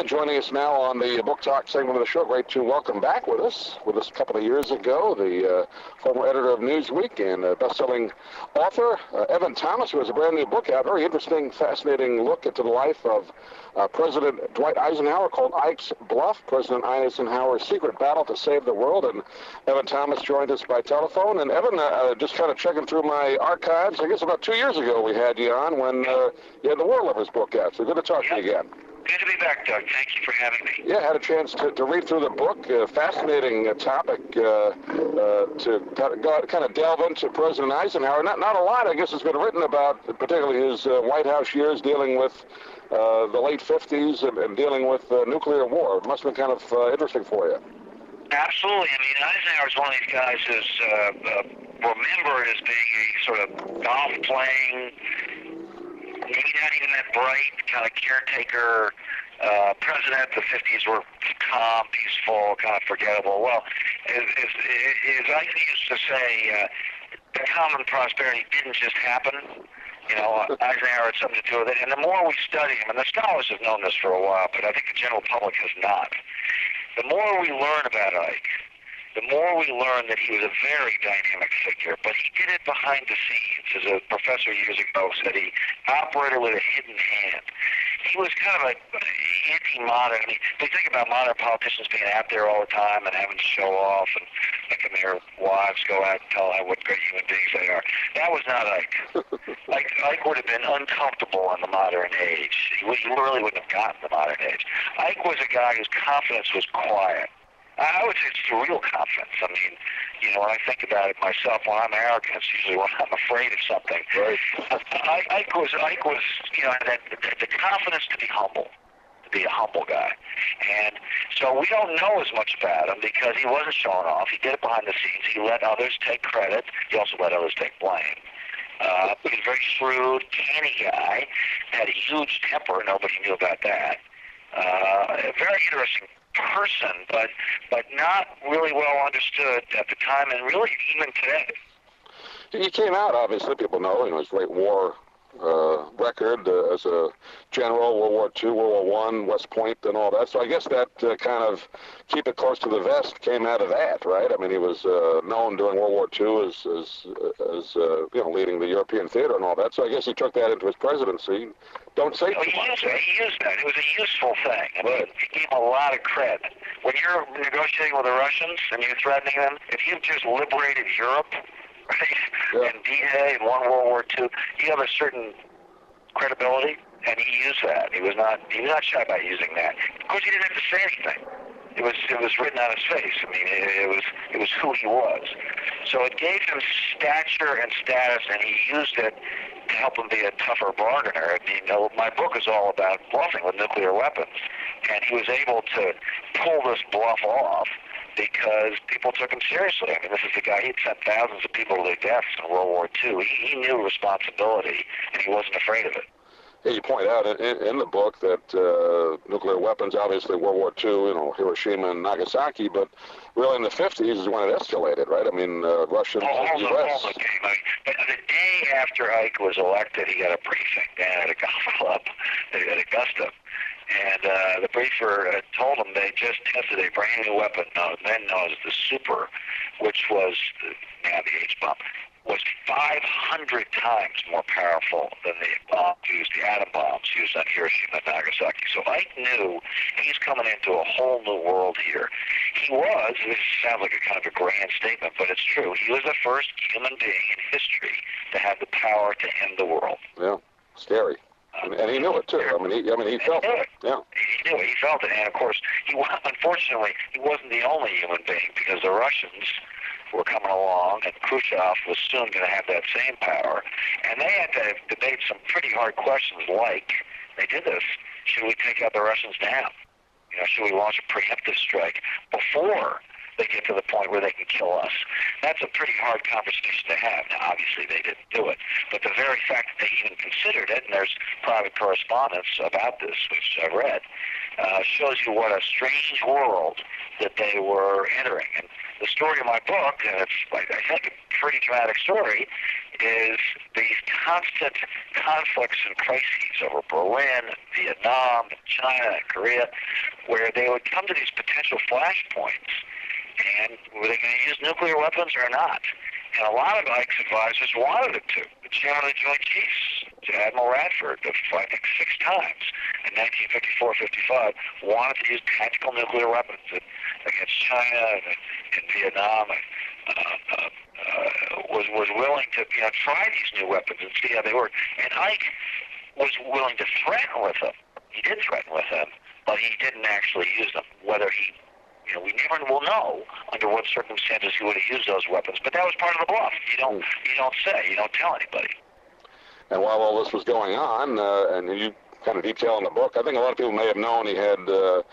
joining us now on the Book Talk segment of the show. Great to welcome back with us a couple of years ago, the former editor of Newsweek and best-selling author, Evan Thomas, who has a brand new book out. Very interesting, fascinating look into the life of President Dwight Eisenhower, called Ikes Bluff, President Eisenhower's Secret Battle to Save the World. And Evan Thomas joined us by telephone. And Evan, just kind of checking through my archives, I guess about 2 years ago we had you on when you had the War Lovers book out. So good to talk to you again. Good to be back, Doug. Thank you for having me. Yeah, I had a chance to read through the book. Fascinating topic to kind of delve into President Eisenhower. Not a lot, I guess, has been written about, particularly his White House years dealing with the late 50s and dealing with nuclear war. It must have been kind of interesting for you. Absolutely. I mean, Eisenhower is one of these guys who's remembered as being a sort of golf-playing, maybe not even that bright, kind of caretaker president. The 50s were calm, peaceful, kind of forgettable. Well, as Ike used to say, the common prosperity didn't just happen. You know, Eisenhower had something to do with it. And the more we study him, and the scholars have known this for a while, but I think the general public has not, the more we learn about Ike, the more we learn that he was a very dynamic figure, but he did it behind the scenes. As a professor years ago said, he operated with a hidden hand. He was kind of an anti-modern. I mean, we think about modern politicians being out there all the time and having to show off and making their wives go out and tell them what great human beings they are. That was not Ike. Ike would have been uncomfortable in the modern age. He really wouldn't have gotten the modern age. Ike was a guy whose confidence was quiet. I would say it's real confidence. I mean, you know, when I think about it myself, when I'm arrogant, it's usually when I'm afraid of something. Right. Ike was, you know, the confidence to be humble, to be a humble guy. And so we don't know as much about him because he wasn't showing off. He did it behind the scenes. He let others take credit. He also let others take blame. He was a very shrewd, canny guy, had a huge temper. Nobody knew about that. A very interesting person, but not really well understood at the time, and really even today. He came out, obviously, people know, his great war record as a general, World War II, World War I, West Point, and all that. So I guess that kind of keep it close to the vest came out of that, right? I mean, he was known during World War II as you know, leading the European theater and all that. So I guess he took that into his presidency. Don't say too much. He used that. It was a useful thing. I mean, he gave a lot of credit. When you're negotiating with the Russians and you're threatening them, if you've just liberated Europe, right, yeah, and D-Day and won World War II, you have a certain credibility, and he used that. He was not shy about using that. Of course, he didn't have to say anything. It was written on his face. I mean, it was who he was. So it gave him stature and status, and he used it to help him be a tougher bargainer. I mean, my book is all about bluffing with nuclear weapons, and he was able to pull this bluff off because people took him seriously. I mean, this is the guy, he'd sent thousands of people to their deaths in World War II. He knew responsibility, and he wasn't afraid of it. Yeah, you point out in the book that nuclear weapons, obviously World War II, you know, Hiroshima and Nagasaki, but really in the 50s is when it escalated, right? I mean, Russians and the U.S. But the day after Ike was elected, he got a briefing down at a golf club at Augusta. And the briefer told him they just tested a brand new weapon, then known as the Super, which was now the H-bomb, was 500 times more powerful than the atom bombs used on Hiroshima and Nagasaki. So Ike knew he's coming into a whole new world here. He was, this sounds like a kind of a grand statement, but it's true, he was the first human being in history to have the power to end the world. Yeah, scary. And he knew it too. I mean, he felt it. Yeah. He knew it. He felt it. And of course, unfortunately, he wasn't the only human being, because the Russians were coming along, and Khrushchev was soon going to have that same power. And they had to debate some pretty hard questions, like, they did this, should we take out the Russians down? You know, should we launch a preemptive strike before they get to the point where they can kill us? That's a pretty hard conversation to have. Now, obviously, they didn't do it. But the very fact that they even considered it, and there's private correspondence about this, which I've read, shows you what a strange world that they were entering. And the story of my book, and it's, I think, a pretty dramatic story, is these constant conflicts and crises over Berlin, Vietnam, China, and Korea, where they would come to these potential flashpoints, and were they going to use nuclear weapons or not? And a lot of Ike's advisors wanted them to. The chairman of the Joint Chiefs, Admiral Radford, I think 6 times in 1954-55, wanted to use tactical nuclear weapons against China and Vietnam, and was willing to try these new weapons and see how they work. And Ike was willing to threaten with them. He did threaten with them, but he didn't actually use them. Whether he, we never will know under what circumstances he would have used those weapons. But that was part of the bluff. You don't say, you don't tell anybody. And while all this was going on, and you kind of detail in the book, I think a lot of people may have known he had the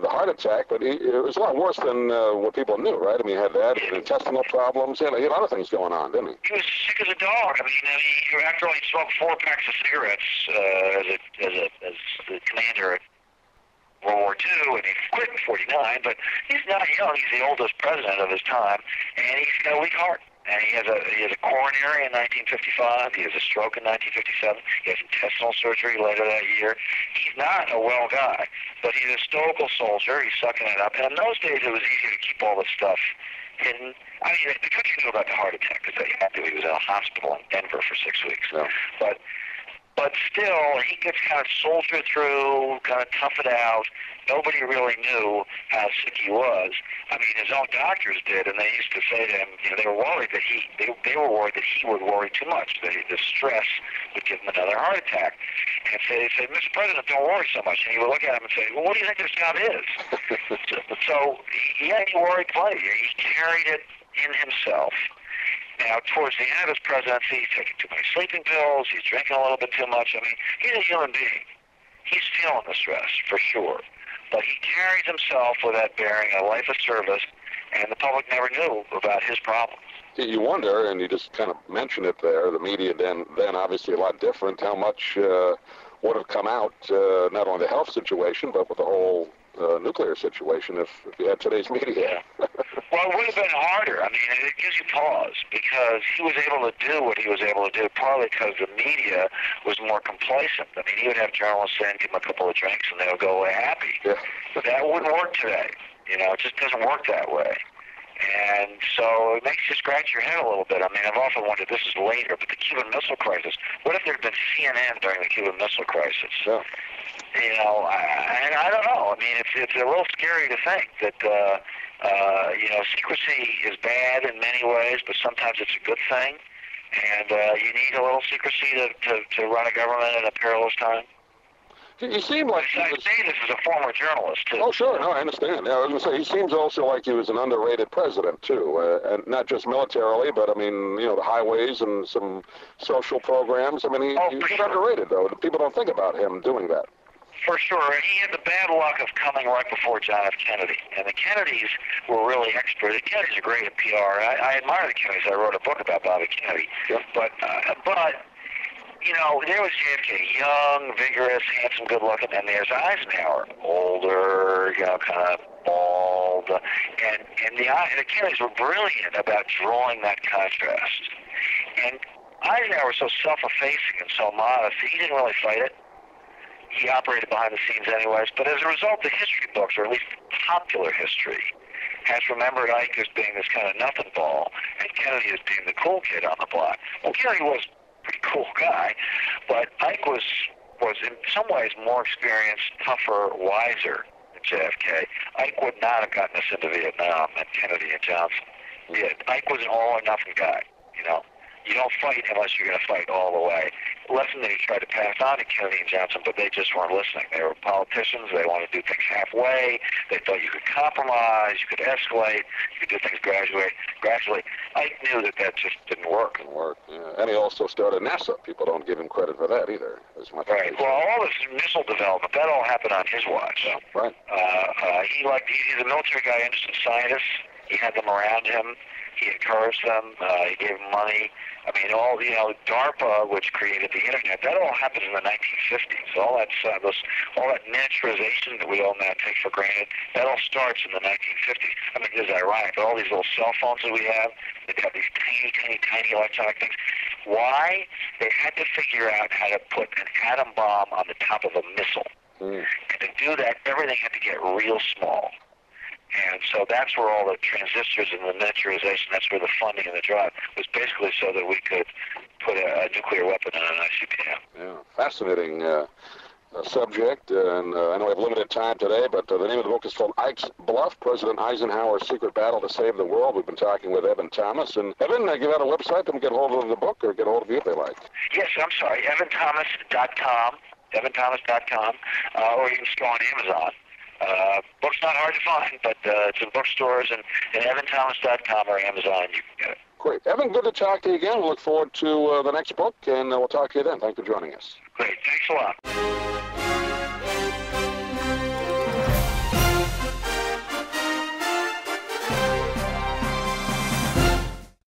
heart attack, but it was a lot worse than what people knew, right? I mean, he had that, and intestinal problems, and he had other things going on, didn't he? He was sick as a dog. I mean, after all, he smoked 4 packs of cigarettes as the commander at World War II, and he quit in 49, but he's not young. He's the oldest president of his time, and he's got a weak heart. And he has a coronary in 1955. He has a stroke in 1957. He has intestinal surgery later that year. He's not a well guy, but he's a stoical soldier. He's sucking it up. And in those days, it was easy to keep all this stuff hidden. I mean, the country knew about the heart attack because they had to. He was in a hospital in Denver for 6 weeks. Yeah. But still, he could kind of soldier through, kind of tough it out. Nobody really knew how sick he was. I mean, his own doctors did, and they used to say to him, they were worried that they were worried that he would worry too much, that the stress would give him another heart attack. And they said, Mr. President, don't worry so much. And he would look at him and say, well, what do you think this job is? So he worried plenty. He carried it in himself. Now, towards the end of his presidency, he's taking too many sleeping pills, he's drinking a little bit too much. I mean, he's a human being. He's feeling the stress, for sure. But he carries himself with that bearing, a life of service, and the public never knew about his problems. You wonder, and you just kind of mentioned it there, the media then obviously a lot different, how much would have come out, not only the health situation, but with the whole nuclear situation if you had today's media. Well, it would have been harder. I mean, it gives you pause because he was able to do what he was able to do partly because the media was more complacent. I mean, he would have journalists in, give him a couple of drinks, and they would go away happy. Yeah. That wouldn't work today. It just doesn't work that way. And so it makes you scratch your head a little bit. I mean, I've often wondered, this is later, but the Cuban Missile Crisis, what if there had been CNN during the Cuban Missile Crisis? Yeah. And I don't know. I mean, it's a little scary to think that, secrecy is bad in many ways, but sometimes it's a good thing. And you need a little secrecy to run a government in a perilous time. He seemed like I say this as a former journalist, too. Oh, sure. No, I understand. Yeah, I was going to say, he seems also like he was an underrated president, too. And not just militarily, but, I mean, the highways and some social programs. I mean, he was underrated, though. People don't think about him doing that. For sure. He had the bad luck of coming right before John F. Kennedy. And the Kennedys were really expert. The Kennedys are great at PR. I admire the Kennedys. I wrote a book about Bobby Kennedy. Yeah. But there was JFK, young, vigorous, handsome, good-looking, and there's Eisenhower, older, kind of bald. And the Kennedys were brilliant about drawing that contrast. And Eisenhower was so self-effacing and so modest, he didn't really fight it. He operated behind the scenes anyways, but as a result, the history books, or at least popular history, has remembered Ike as being this kind of nothing ball, and Kennedy as being the cool kid on the block. Well, Kennedy was a pretty cool guy, but Ike was in some ways more experienced, tougher, wiser than JFK. Ike would not have gotten us into Vietnam and Kennedy and Johnson. Ike was an all-or-nothing guy, You don't fight unless you're going to fight all the way. A lesson that he tried to pass on to Kennedy and Johnson, but they just weren't listening. They were politicians. They wanted to do things halfway. They thought you could compromise, you could escalate, you could do things gradually. Ike knew that just didn't work. Yeah. And he also started NASA. People don't give him credit for that either. As much right. Well, all this missile development, that all happened on his watch. Yeah. Right. He's a military guy, interested in scientists. He had them around him. He encouraged them. He gave them money. I mean, all, DARPA, which created the internet, that all happened in the 1950s. All that miniaturization that we all now take for granted, that all starts in the 1950s. I mean, it is ironic, but all these little cell phones that we have, they've got these tiny electronic things. Why? They had to figure out how to put an atom bomb on the top of a missile. And to do that, everything had to get real small. And so that's where all the transistors and the miniaturization, that's where the funding and the drive was basically so that we could put a nuclear weapon in an ICBM. Yeah, fascinating subject. And I know we have limited time today, but the name of the book is called Ikes Bluff, President Eisenhower's Secret Battle to Save the World. We've been talking with Evan Thomas. And Evan, give out a website, them get hold of the book or get hold of you if they like. Yes, I'm sorry, evanthomas.com, evanthomas.com, or you can just go on Amazon. Book's not hard to find, but it's in bookstores and evanthomas.com or Amazon. You can get it. Great. Evan, good to talk to you again. We look forward to the next book, and we'll talk to you then. Thanks for joining us. Great. Thanks a lot.